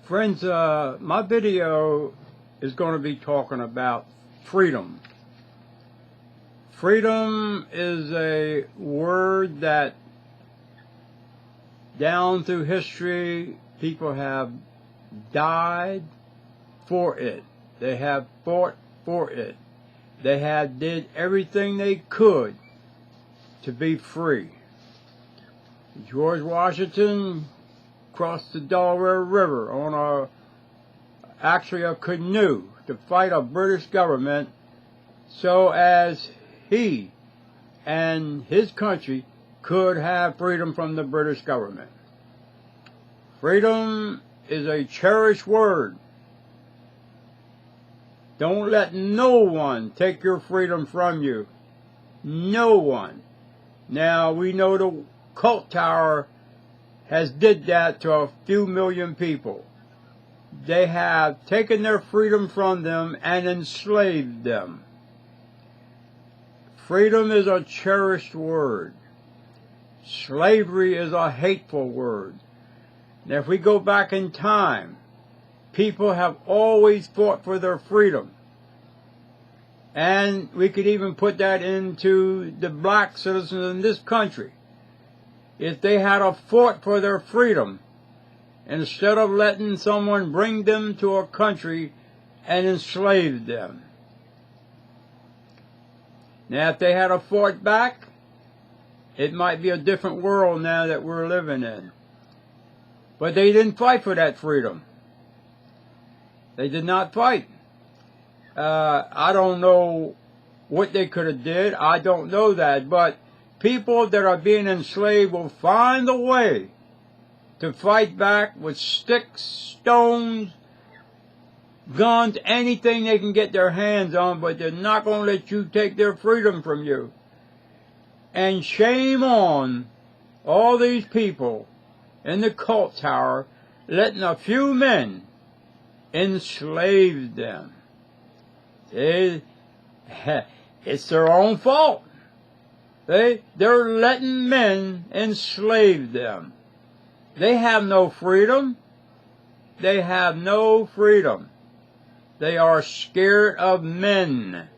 Friends, my video is going to be talking about freedom. Freedom is a word that down through history people have died for it. They have fought for it. They have did everything they could to be free. George Washington crossed the Delaware River on actually a canoe to fight a British government so as he and his country could have freedom from the British government. Freedom is a cherished word. Don't let no one take your freedom from you. No one. Now, we know the cult tower has did that to a few million people. They have taken their freedom from them and enslaved them. Freedom is a cherished word. Slavery is a hateful word. Now, if we go back in time, people have always fought for their freedom. And we could even put that into the black citizens in this country. If they had fought for their freedom, instead of letting someone bring them to a country and enslave them. Now, if they had fought back, it might be a different world now that we're living in. But they didn't fight for that freedom. They did not fight. I don't know what they could have did. I don't know that. But people that are being enslaved will find a way to fight back with sticks, stones, guns, anything they can get their hands on, but they're not going to let you take their freedom from you. And shame on all these people in the cult tower letting a few men enslave them. It's their own fault. They're letting men enslave them. They have no freedom. They have no freedom. They are scared of men.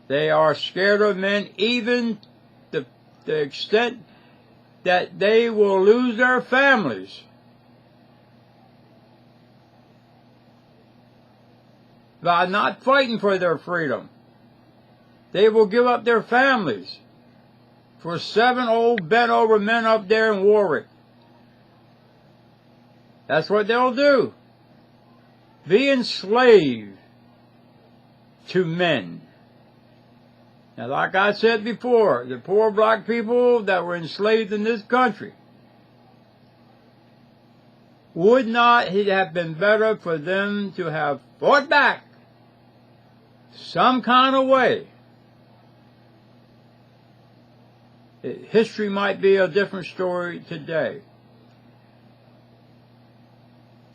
They are scared of men even to the extent that they will lose their families by not fighting for their freedom. They will give up their families for 7 old bent-over men up there in Warwick. That's what they'll do. Be enslaved to men. Now, like I said before, the poor black people that were enslaved in this country, would not it have been better for them to have fought back some kind of way? History might be a different story today.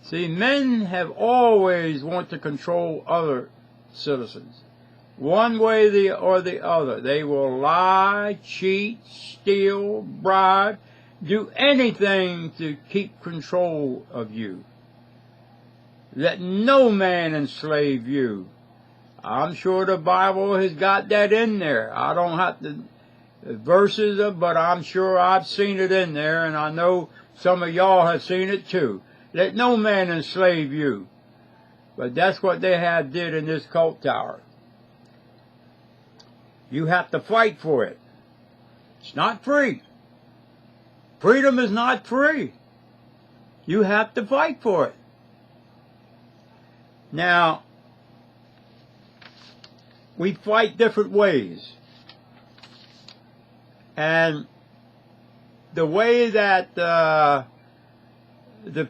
See, men have always wanted to control other citizens, one way or the other. They will lie, cheat, steal, bribe, do anything to keep control of you. Let no man enslave you. I'm sure the Bible has got that in there. I don't have the verses, but I'm sure I've seen it in there, and I know some of y'all have seen it too. Let no man enslave you. But that's what they have did in this cult tower. You have to fight for it. It's not free. Freedom is not free. You have to fight for it. Now, we fight different ways. And the way that the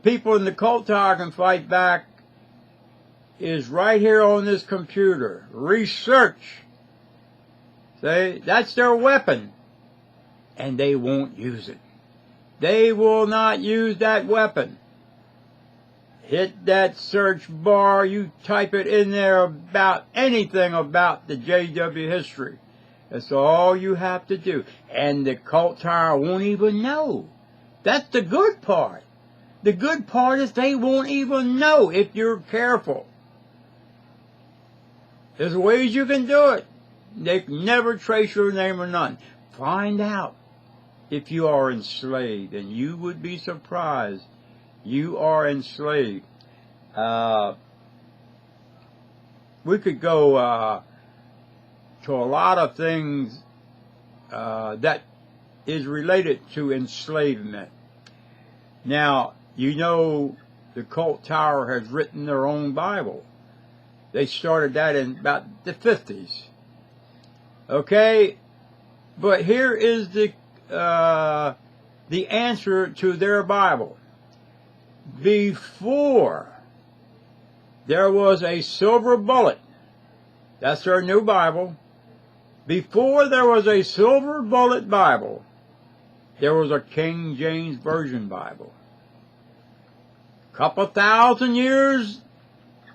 people in the cult tower can fight back is right here on this computer. Research. See, that's their weapon. And they won't use it. They will not use that weapon. Hit that search bar, you type it in there about anything about the JW history. That's all you have to do. And the cult tower won't even know. That's the good part. the good part is they won't even know if you're careful. There's ways you can do it. They can never trace your name or nothing. Find out if you are enslaved, and you would be surprised. You are enslaved. We could go to a lot of things that is related to enslavement. Now, you know the Cult Tower has written their own Bible. They started that in about the 50s. Okay? But here is the answer to their Bible. Before there was a silver bullet, that's their new Bible. Before there was a silver bullet Bible, there was a King James Version Bible. Couple thousand years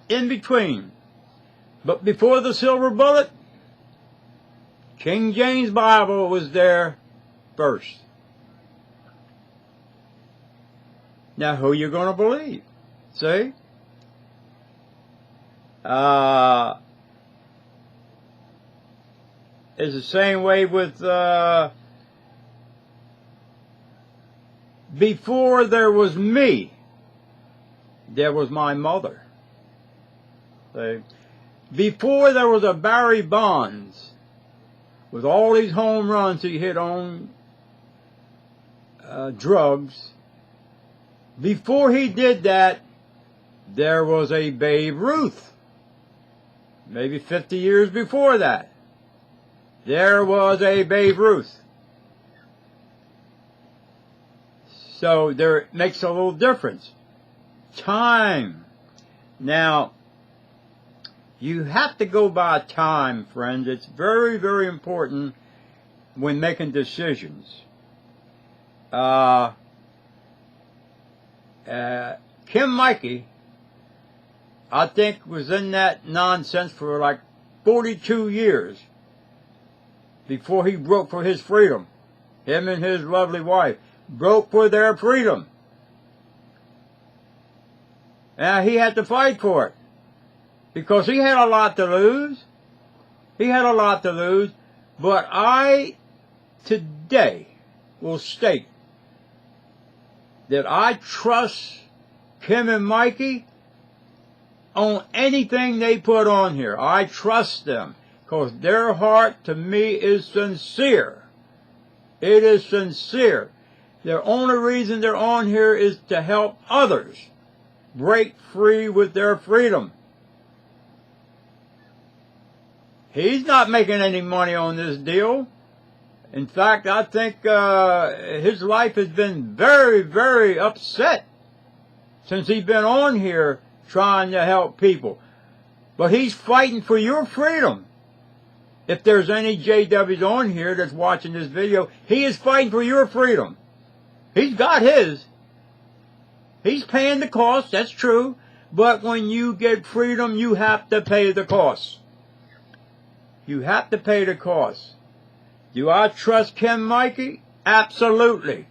in between. But before the silver bullet, King James Bible was there first. Now, who you going to believe? See? It's the same way with before there was me, there was my mother. See? Before there was a Barry Bonds, with all these home runs he hit on drugs, before he did that, there was a Babe Ruth. Maybe 50 years before that, there was a Babe Ruth. So there makes a little difference. Time. Now, you have to go by time, friends. It's very, very important when making decisions. Kim Mikey, I think, was in that nonsense for like 42 years before he broke for his freedom. Him and his lovely wife broke for their freedom. And he had to fight for it because he had a lot to lose. He had a lot to lose. But I today will state that I trust Kim and Mikey on anything they put on here. I trust them because their heart to me is sincere. It is sincere. The only reason they're on here is to help others break free with their freedom. He's not making any money on this deal. In fact, I think his life has been very, very upset since he's been on here trying to help people. But he's fighting for your freedom. If there's any JWs on here that's watching this video, he is fighting for your freedom. He's got his. He's paying the cost, that's true. But when you get freedom, you have to pay the cost. You have to pay the cost. Do I trust Kim Mikey? Absolutely.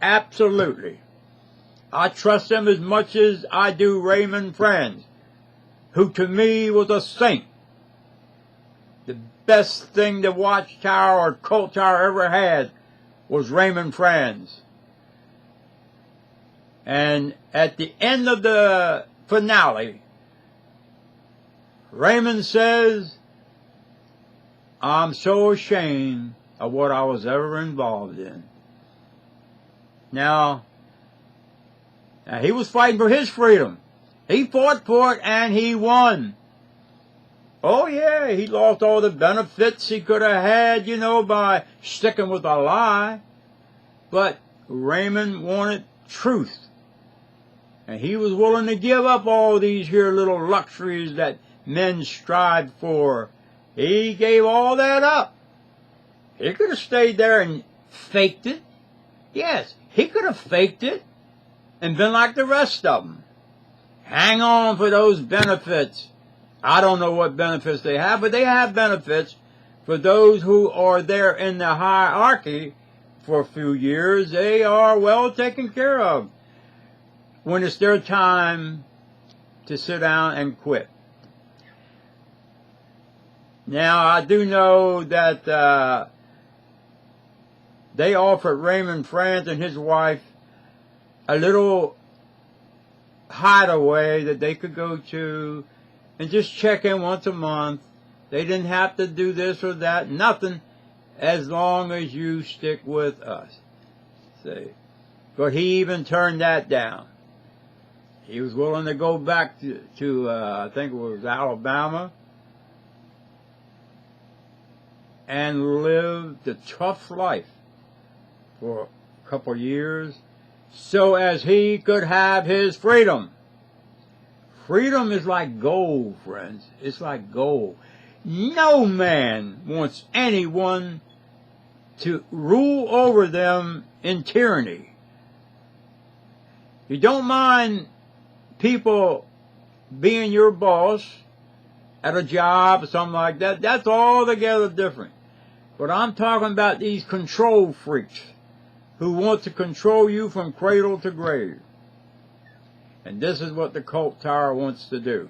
Absolutely. I trust him as much as I do Raymond Franz, who to me was a saint. The best thing the Watchtower or Cult Tower ever had was Raymond Franz. And at the end of the finale, Raymond says, I'm so ashamed of what I was ever involved in. Now, he was fighting for his freedom. He fought for it and he won. Oh yeah, he lost all the benefits he could have had, you know, by sticking with a lie. But Raymond wanted truth. And he was willing to give up all these here little luxuries that men strive for. He gave all that up. He could have stayed there and faked it. Yes, he could have faked it and been like the rest of them. Hang on for those benefits. I don't know what benefits they have, but they have benefits for those who are there in the hierarchy for a few years. They are well taken care of. when it's their time to sit down and quit. Now, I do know that they offered Raymond Franz and his wife a little hideaway that they could go to and just check in once a month. They didn't have to do this or that, nothing, as long as you stick with us. See? But he even turned that down. He was willing to go back to I think it was Alabama, and live the tough life for a couple years so as he could have his freedom. Freedom is like gold, friends. It's like gold. No man wants anyone to rule over them in tyranny. You don't mind people being your boss at a job or something like that. That's altogether different. But I'm talking about these control freaks who want to control you from cradle to grave. And this is what the cult tower wants to do.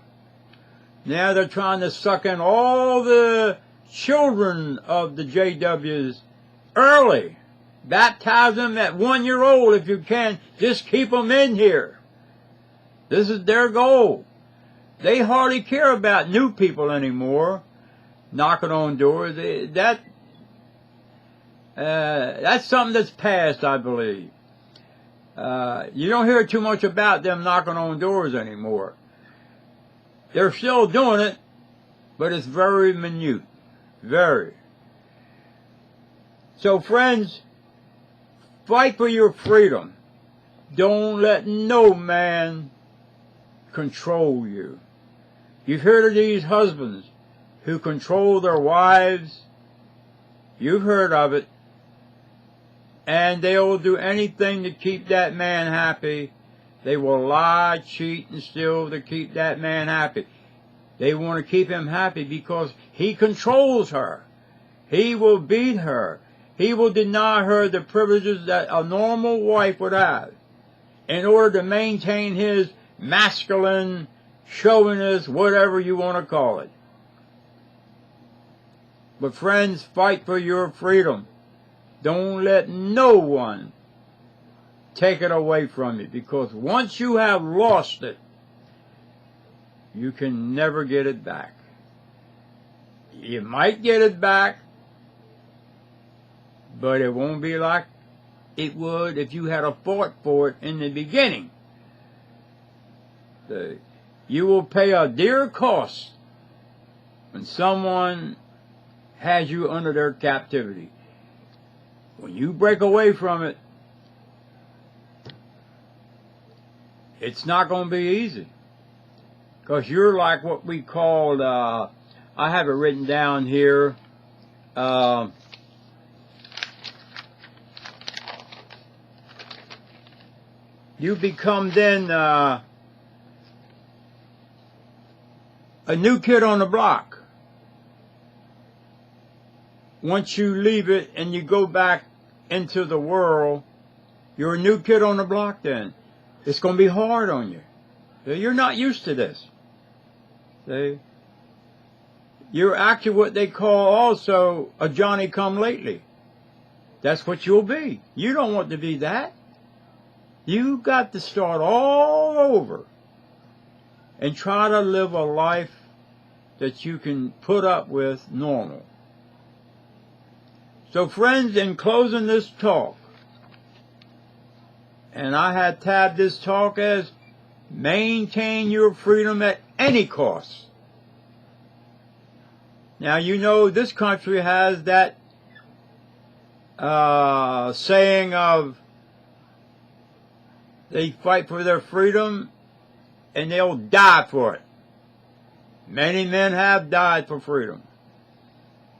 Now they're trying to suck in all the children of the JWs early. Baptize them at 1 year old if you can. Just keep them in here. This is their goal. They hardly care about new people anymore, knocking on doors. That's something that's past, I believe. You don't hear too much about them knocking on doors anymore. They're still doing it, but it's very minute. Very. So, friends, fight for your freedom. Don't let no man control you. You've heard of these husbands who control their wives. You've heard of it. And they will do anything to keep that man happy. They will lie, cheat, and steal to keep that man happy. They want to keep him happy because he controls her. He will beat her. He will deny her the privileges that a normal wife would have in order to maintain his masculine chauvinist, whatever you want to call it. But friends, fight for your freedom. Don't let no one take it away from you, because once you have lost it, you can never get it back. You might get it back, but it won't be like it would if you had fought for it in the beginning. You will pay a dear cost when someone has you under their captivity. When you break away from it, it's not going to be easy. Because you're like what we called, I have it written down here, you become then a new kid on the block. Once you leave it and you go back into the world, you're a new kid on the block then. It's going to be hard on you. You're not used to this. See? You're actually what they call also a Johnny-come-lately. That's what you'll be. You don't want to be that. You got to start all over and try to live a life that you can put up with normal. So friends, in closing this talk, and I had tabbed this talk as maintain your freedom at any cost. Now you know this country has that saying of they fight for their freedom and they'll die for it. Many men have died for freedom.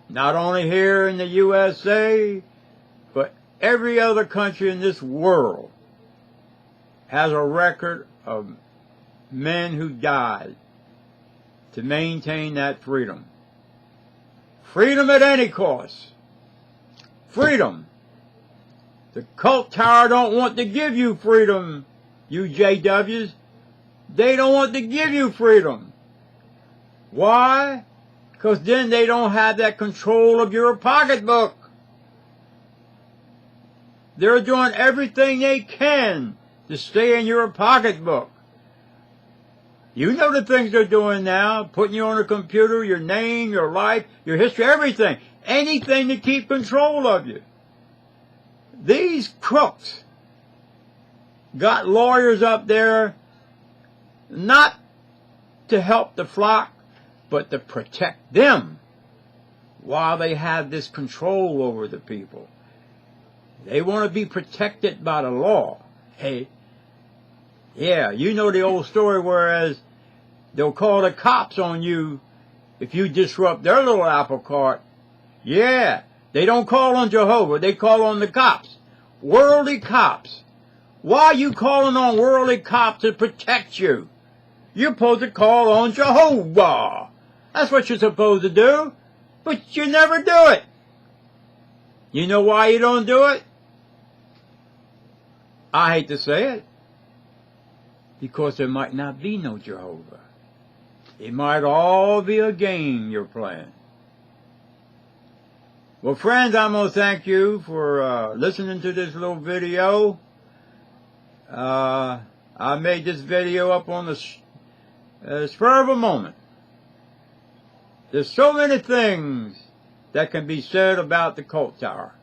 Not only here in the USA, but every other country in this world has a record of men who died to maintain that freedom. Freedom at any cost. Freedom. The cult tower don't want to give you freedom you JWs, they don't want to give you freedom. Why? Because then they don't have that control of your pocketbook. They're doing everything they can to stay in your pocketbook. You know the things they're doing now, putting you on a computer, your name, your life, your history, everything. Anything to keep control of you. These crooks got lawyers up there not to help the flock, but to protect them while they have this control over the people. They want to be protected by the law. Hey, yeah, you know the old story, whereas they'll call the cops on you if you disrupt their little apple cart. Yeah, they don't call on Jehovah, they call on the cops. Worldly cops. Why are you calling on worldly cops to protect you? You're supposed to call on Jehovah. That's what you're supposed to do. But you never do it. You know why you don't do it? I hate to say it. Because there might not be no Jehovah. It might all be a game you're playing. Well, friends, I'm going to thank you for listening to this little video. I made this video up on the spur of a moment. There's so many things that can be said about the cult tower.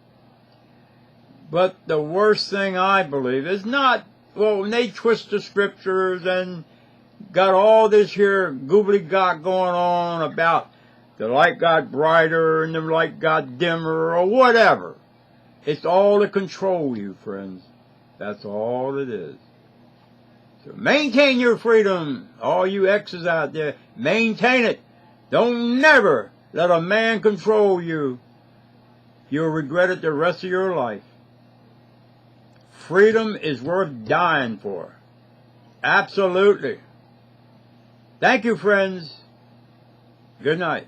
But the worst thing I believe is not, well, when they twist the scriptures and got all this here gobbledygook going on about the light got brighter and the light got dimmer or whatever. It's all to control you, friends. That's all it is. So maintain your freedom, all you exes out there. Maintain it. Don't never let a man control you. You'll regret it the rest of your life. Freedom is worth dying for. Absolutely. Thank you, friends. Good night.